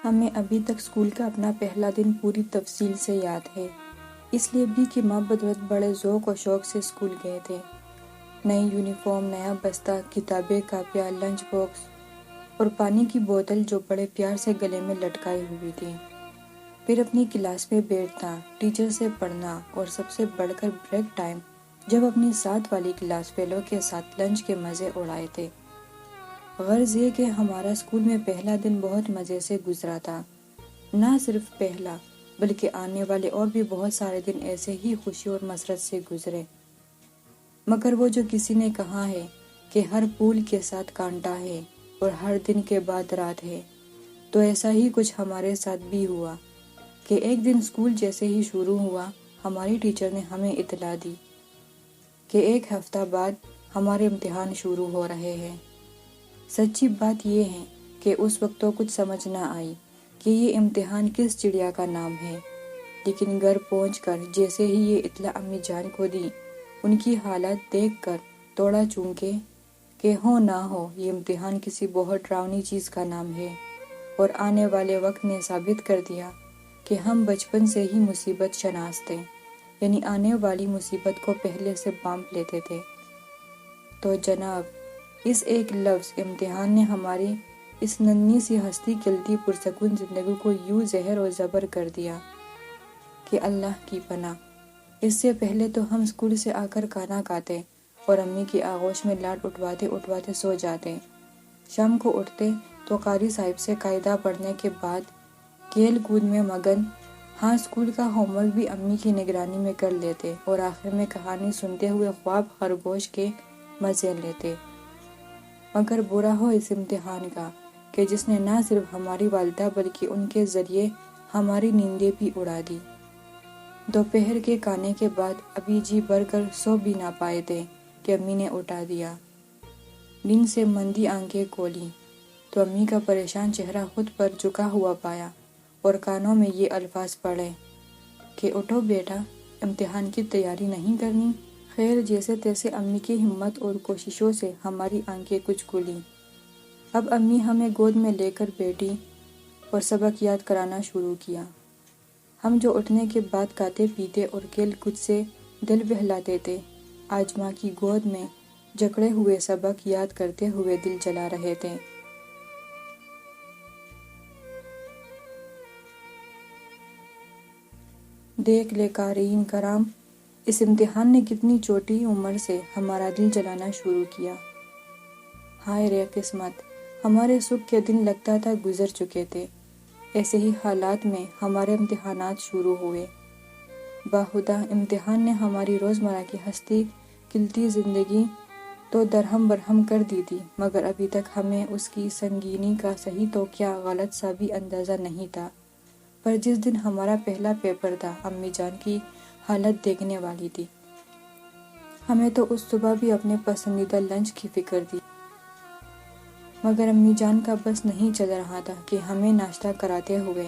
ہمیں ابھی تک اسکول کا اپنا پہلا دن پوری تفصیل سے یاد ہے، اس لیے بھی کہ ماں بدولت بڑے ذوق و شوق سے اسکول گئے تھے۔ نئی یونیفارم، نیا بستہ، کتابیں، کاپیاں، لنچ باکس اور پانی کی بوتل جو بڑے پیار سے گلے میں لٹکائی ہوئی تھی۔ پھر اپنی کلاس میں بیٹھنا، ٹیچر سے پڑھنا اور سب سے بڑھ کر بریک ٹائم جب اپنی ساتھ والی کلاس فیلو کے ساتھ لنچ کے مزے اڑائے تھے۔ غرض یہ کہ ہمارا اسکول میں پہلا دن بہت مزے سے گزرا تھا۔ نہ صرف پہلا بلکہ آنے والے اور بھی بہت سارے دن ایسے ہی خوشی اور مسرت سے گزرے۔ مگر وہ جو کسی نے کہا ہے کہ ہر پھول کے ساتھ کانٹا ہے اور ہر دن کے بعد رات ہے، تو ایسا ہی کچھ ہمارے ساتھ بھی ہوا کہ ایک دن اسکول جیسے ہی شروع ہوا، ہماری ٹیچر نے ہمیں اطلاع دی کہ ایک ہفتہ بعد ہمارے امتحان شروع ہو رہے ہیں۔ سچی بات یہ ہے کہ اس وقت تو کچھ سمجھ نہ آئی کہ یہ امتحان کس چڑیا کا نام ہے، لیکن گھر پہنچ کر جیسے ہی یہ اطلاع امی جان کو دی، ان کی حالت دیکھ کر توڑا چونکے کہ ہو نہ ہو یہ امتحان کسی بہت ڈراؤنی چیز کا نام ہے، اور آنے والے وقت نے ثابت کر دیا کہ ہم بچپن سے ہی مصیبت شناس تھے، یعنی آنے والی مصیبت کو پہلے سے بانپ لیتے تھے۔ تو جناب، اس ایک لفظ امتحان نے ہماری اس ننھی سی ہستی کھلتی پرسکون زندگی کو یوں زہر و زبر کر دیا کہ اللہ کی پناہ۔ اس سے پہلے تو ہم اسکول سے آ کر کھانا کھاتے اور امی کی آغوش میں لاڈ اٹھواتے اٹھواتے سو جاتے۔ شام کو اٹھتے تو قاری صاحب سے قاعدہ پڑھنے کے بعد کھیل کود میں مگن، ہاں اسکول کا ہوم ورک بھی امی کی نگرانی میں کر لیتے، اور آخر میں کہانی سنتے ہوئے خواب خرگوش کے مزے لیتے۔ مگر برا ہو اس امتحان کا کہ جس نے نہ صرف ہماری والدہ بلکہ ان کے ذریعے ہماری نیندیں بھی اڑا دی۔ دوپہر کے کھانے کے بعد ابھی جی بھر کر سو بھی نہ پائے تھے کہ امی نے اٹھا دیا۔ نیند سے مندی آنکھیں کھولیں تو امی کا پریشان چہرہ خود پر جھکا ہوا پایا اور کانوں میں یہ الفاظ پڑے کہ اٹھو بیٹا، امتحان کی تیاری نہیں کرنی؟ خیر، جیسے تیسے امی کی ہمت اور کوششوں سے ہماری آنکھیں کچھ کھلیں۔ اب امی ہمیں گود میں لے کر بیٹھی اور سبق یاد کرانا شروع کیا۔ ہم جو اٹھنے کے بعد کھاتے پیتے اور کھیل کود سے دل بہلاتے تھے، آج ماں کی گود میں جکڑے ہوئے سبق یاد کرتے ہوئے دل جلا رہے تھے۔ دیکھ لے قارئین کرام، اس امتحان نے کتنی چھوٹی عمر سے ہمارا دل جلانا شروع کیا۔ ہائے رے قسمت، ہمارے سکھ کے دن لگتا تھا گزر چکے تھے۔ ایسے ہی حالات میں ہمارے امتحانات شروع ہوئے۔ باخدا امتحان نے ہماری روزمرہ کی ہستی کھلتی زندگی تو درہم برہم کر دی تھی، مگر ابھی تک ہمیں اس کی سنگینی کا صحیح تو کیا غلط سا بھی اندازہ نہیں تھا۔ پر جس دن ہمارا پہلا پیپر تھا، امی جان کی حالت دیکھنے والی تھی۔ ہمیں تو اس صبح بھی اپنے پسندیدہ لنچ کی فکر تھی، مگر امی جان کا بس نہیں چل رہا تھا کہ ہمیں ناشتہ کراتے ہوئے،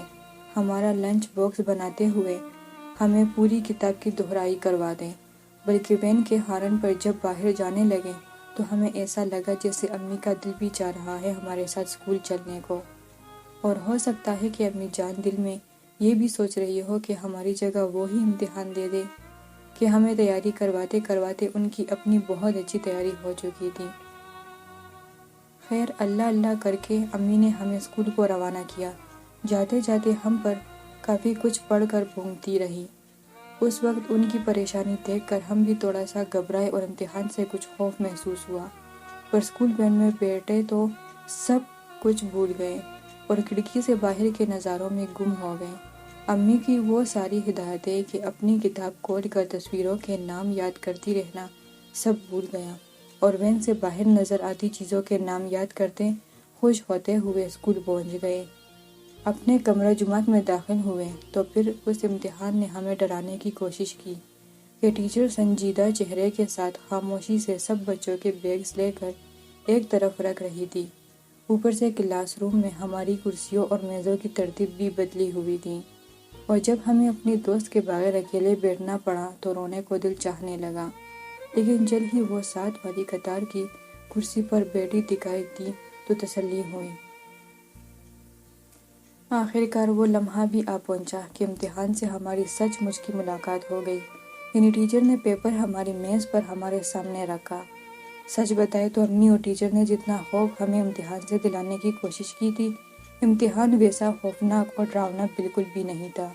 ہمارا لنچ باکس بناتے ہوئے ہمیں پوری کتاب کی دہرائی کروا دیں، بلکہ وین کے ہارن پر جب باہر جانے لگے تو ہمیں ایسا لگا جیسے امی کا دل بھی چاہ رہا ہے ہمارے ساتھ اسکول چلنے کو۔ اور ہو سکتا ہے کہ امی جان دل میں یہ بھی سوچ رہی ہو کہ ہماری جگہ وہی امتحان دے دے، کہ ہمیں تیاری کرواتے کرواتے ان کی اپنی بہت اچھی تیاری ہو چکی تھی۔ خیر، اللہ اللہ کر کے امی نے ہمیں اسکول کو روانہ کیا۔ جاتے جاتے ہم پر کافی کچھ پڑھ کر بونگتی رہی۔ اس وقت ان کی پریشانی دیکھ کر ہم بھی تھوڑا سا گھبرائے اور امتحان سے کچھ خوف محسوس ہوا، پر اسکول وین میں بیٹھے تو سب کچھ بھول گئے اور کھڑکی سے باہر کے نظاروں میں گم ہو گئے۔ امی کی وہ ساری ہدایتیں کہ اپنی کتاب کھول کر تصویروں کے نام یاد کرتی رہنا، سب بھول گیا، اور وین سے باہر نظر آتی چیزوں کے نام یاد کرتے خوش ہوتے ہوئے اسکول پہنچ گئے۔ اپنے کمرہ جماعت میں داخل ہوئے تو پھر اس امتحان نے ہمیں ڈرانے کی کوشش کی کہ ٹیچر سنجیدہ چہرے کے ساتھ خاموشی سے سب بچوں کے بیگز لے کر ایک طرف رکھ رہی تھی۔ اوپر سے کلاس روم میں ہماری کرسیوں اور میزوں کی ترتیب بھی بدلی ہوئی تھی، اور جب ہمیں اپنی دوست کے بغیر اکیلے بیٹھنا پڑا تو رونے کو دل چاہنے لگا، لیکن جلد ہی وہ ساتھ والی قطار کی کرسی پر بیٹھی دکھائی دی تو تسلی ہوئی۔ آخر کار وہ لمحہ بھی آ پہنچا کہ امتحان سے ہماری سچ مچ کی ملاقات ہو گئی، یعنی ٹیچر نے پیپر ہماری میز پر ہمارے سامنے رکھا۔ سچ بتائے تو امی اور ٹیچر نے جتنا خوف ہمیں امتحان سے دلانے کی کوشش کی تھی، امتحان ویسا خوفناک اور ڈراؤنا بالکل بھی نہیں تھا۔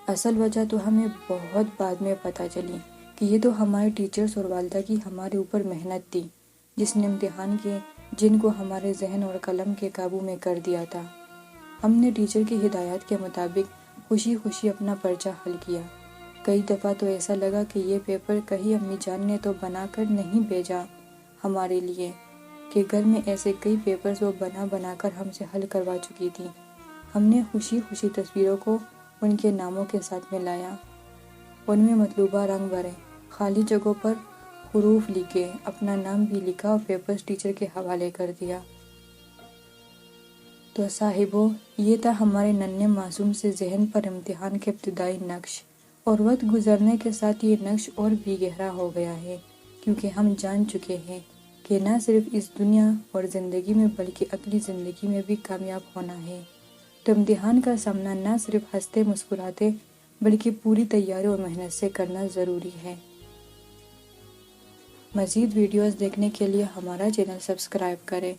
اصل وجہ تو ہمیں بہت بعد میں پتہ چلی کہ یہ تو ہمارے ٹیچرز اور والدہ کی ہمارے اوپر محنت تھی، جس نے امتحان کے جن کو ہمارے ذہن اور قلم کے قابو میں کر دیا تھا۔ ہم نے ٹیچر کی ہدایات کے مطابق خوشی خوشی اپنا پرچہ حل کیا۔ کئی دفعہ تو ایسا لگا کہ یہ پیپر کہیں امی جان نے تو بنا کر نہیں بھیجا ہمارے لیے، کہ گھر میں ایسے کئی پیپرز وہ بنا کر ہم سے حل کروا چکی تھی۔ ہم نے خوشی خوشی تصویروں کو ان کے ناموں کے ساتھ ملایا، ان میں مطلوبہ رنگ بھرے، خالی جگہوں پر حروف لکھے، اپنا نام بھی لکھا اور پیپرز ٹیچر کے حوالے کر دیا۔ تو صاحبو، یہ تھا ہمارے ننھے معصوم سے ذہن پر امتحان کے ابتدائی نقش، اور وقت گزرنے کے ساتھ یہ نقش اور بھی گہرا ہو گیا ہے، کیونکہ ہم جان چکے ہیں کہ نہ صرف اس دنیا اور زندگی میں بلکہ اگلی زندگی میں بھی کامیاب ہونا ہے۔ تو امتحان کا سامنا نہ صرف ہنستے مسکراتے بلکہ پوری تیاری اور محنت سے کرنا ضروری ہے۔ مزید ویڈیوز دیکھنے کے لیے ہمارا چینل سبسکرائب کریں۔